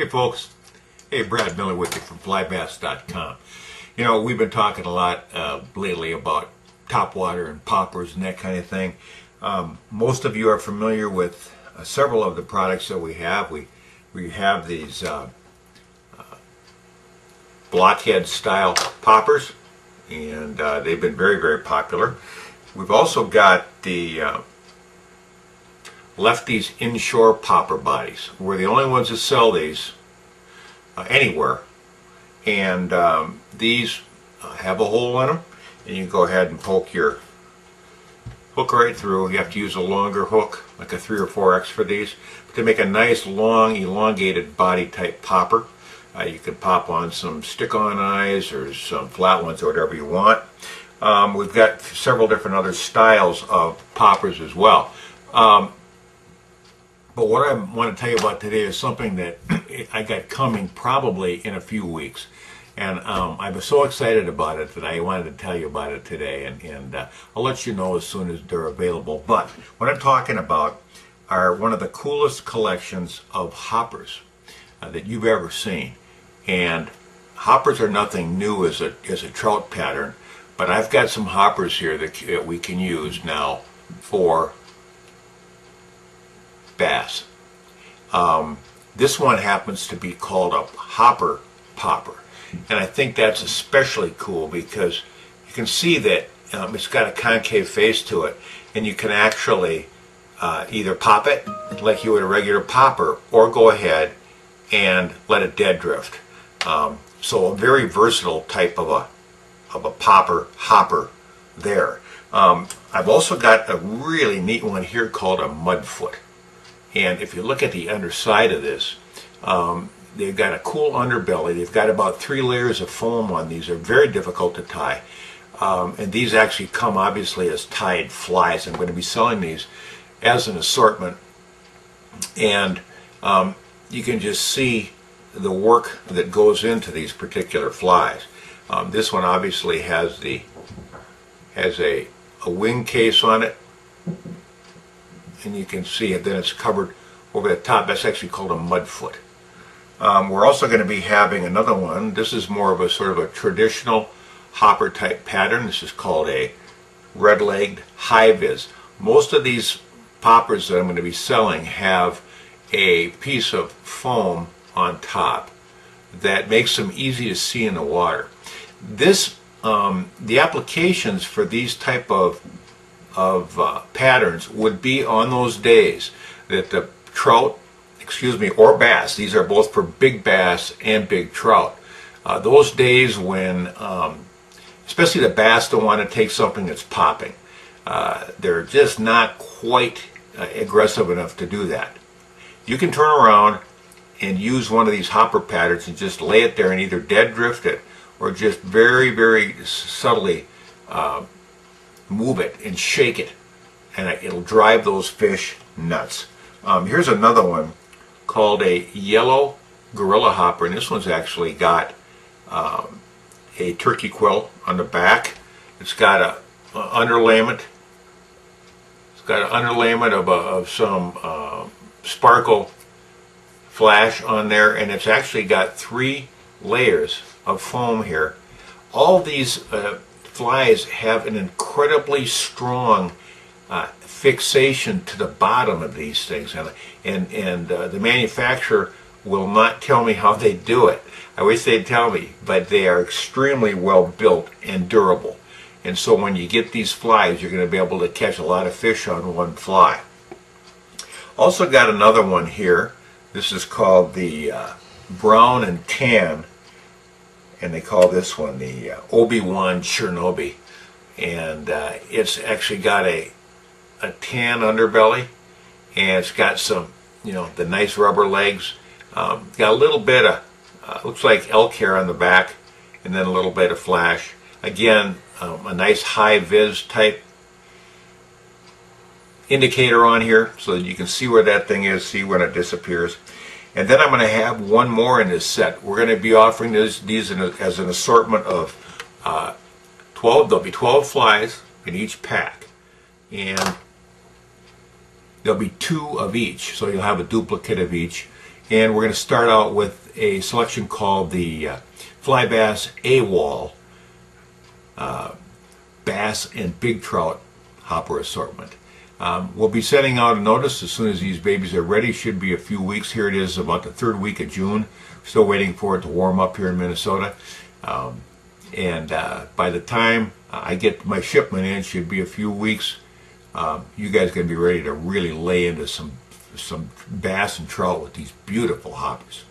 Hey folks, hey, Brad Miller with you from flybass.com. You know, we've been talking a lot lately about topwater and poppers and that kind of thing. Most of you are familiar with several of the products that we have. We have these blockhead style poppers, and they've been very, very popular. We've also got the Lefty's inshore popper bodies. We're the only ones that sell these anywhere, and these have a hole in them, and you can go ahead and poke your hook right through. You have to use a longer hook, like a 3 or 4X for these, but they make a nice long elongated body type popper. You can pop on some stick-on eyes or some flat ones or whatever you want. We've got several different other styles of poppers as well. But what I want to tell you about today is something that I got coming probably in a few weeks. And I was so excited about it that I wanted to tell you about it today. And I'll let you know as soon as they're available. But what I'm talking about are one of the coolest collections of hoppers that you've ever seen. And hoppers are nothing new as a trout pattern. But I've got some hoppers here that we can use now for bass. This one happens to be called a hopper popper, and I think that's especially cool because you can see that it's got a concave face to it, and you can actually either pop it like you would a regular popper or go ahead and let it dead drift. So a very versatile type of a popper hopper there. I've also got a really neat one here called a mudfoot. And if you look at the underside of this, they've got a cool underbelly. They've got about 3 layers of foam on these. They're very difficult to tie. And these actually come obviously as tied flies. I'm going to be selling these as an assortment. And you can just see the work that goes into these particular flies. This one obviously has a wing case on it. And you can see it, then it's covered over the top. That's actually called a mudfoot. We're also going to be having another one. This is more of a sort of a traditional hopper type pattern. This is called a red-legged high-vis. Most of these poppers that I'm going to be selling have a piece of foam on top that makes them easy to see in the water. The applications for these type of patterns would be on those days that the trout, or bass, these are both for big bass and big trout. Those days when, especially the bass don't want to take something that's popping. They're just not quite aggressive enough to do that. You can turn around and use one of these hopper patterns and just lay it there and either dead drift it or just very, very subtly move it and shake it, and it'll drive those fish nuts. Here's another one called a yellow gorilla hopper, and this one's actually got a turkey quill on the back. It's got a underlayment. It's got an underlayment of some sparkle flash on there, and it's actually got 3 layers of foam here. All these flies have an incredibly strong fixation to the bottom of these things, and the manufacturer will not tell me how they do it. I wish they'd tell me, but they are extremely well built and durable. And so when you get these flies, you're going to be able to catch a lot of fish on one fly. Also got another one here. This is called the brown and tan, and they call this one the Obi-Wan Chernobyl. And it's actually got a tan underbelly, and it's got some, the nice rubber legs. Got a little bit of, looks like elk hair on the back, and then a little bit of flash. Again, a nice high-vis type indicator on here so that you can see where that thing is, see when it disappears. And then I'm going to have one more in this set. We're going to be offering these as an assortment of 12. There'll be 12 flies in each pack, and there'll be 2 of each, so you'll have a duplicate of each. And we're going to start out with a selection called the Fly Bass A-Wall Bass and Big Trout Hopper Assortment. We'll be sending out a notice as soon as these babies are ready. Should be a few weeks. Here it is, about the 3rd week of June. Still waiting for it to warm up here in Minnesota. And by the time I get my shipment in, should be a few weeks. You guys are going to be ready to really lay into some bass and trout with these beautiful hoppers.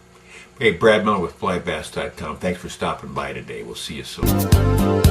Hey, Brad Miller with FlyBass.com. Thanks for stopping by today. We'll see you soon.